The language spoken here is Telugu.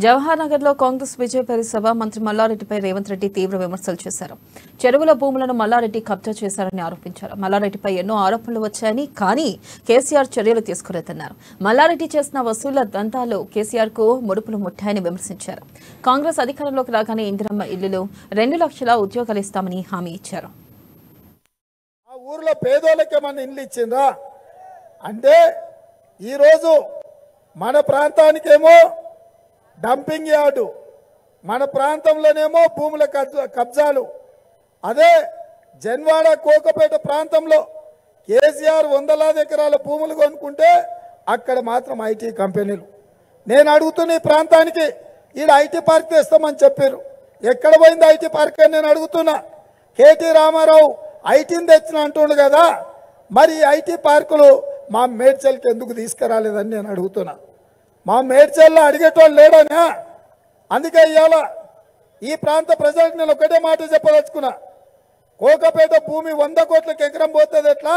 జవహర్ నగర్ లో కాంగ్రెస్ విజయపేరి సభ మంత్రి మల్లారెడ్డిపై రేవంత్ రెడ్డి తీవ్ర విమర్శలు చేశారు. చెరువుల భూములను మల్లారెడ్డి కబ్జా చేశారని ఆరోపించారు. మల్లారెడ్డిపై ఎన్నో ఆరోపణలు వచ్చాయని, కానీ కేసీఆర్ చర్యలు తీసుకోలేదన్నారు. మల్లారెడ్డి చేసిన వసూళ్ల దంతాలు కేసీఆర్ కు ముడుపులు ముట్టాయని విమర్శించారు. కాంగ్రెస్ అధికారంలోకి రాగానే ఇందిరమ్మ ఇల్లులు 2 లక్షల ఉద్యోగాలు ఇస్తామని హామీ ఇచ్చారు. ఆ ఊర్లో పేదోళ్ళకి ఏమన్నా ఇండ్లు ఇచ్చిందా అంటే ఈరోజు మన ప్రాంతానికేమో డంపింగ్ యార్డు, మన ప్రాంతంలోనేమో భూముల కబ్జాలు. అదే జన్వాడ కోకపేట ప్రాంతంలో కేసీఆర్ 100 ఎకరాల భూములు కొనుక్కుంటే అక్కడ మాత్రం ఐటీ కంపెనీలు. నేను అడుగుతున్న ఈ ప్రాంతానికి ఈడ ఐటీ పార్క్ తెస్తామని చెప్పారు. ఎక్కడ పోయింది ఐటీ పార్క్ అని నేను అడుగుతున్నా. కేటీ రామారావు ఐటీని తెచ్చిన అంటుండు కదా, మరి ఐటీ పార్కులు మా మేడ్చల్కి ఎందుకు తీసుకురాలేదని నేను అడుగుతున్నా. మా మేడ్చల్లో అడిగేటోళ్ళు లేడనా? అందుకే ఇవాళ ఈ ప్రాంత ప్రజలకు నేను ఒకటే మాట చెప్పదలుచుకున్నా. కోకపేట భూమి 100 కోట్లకి ఎకరం పోతుంది ఎట్లా?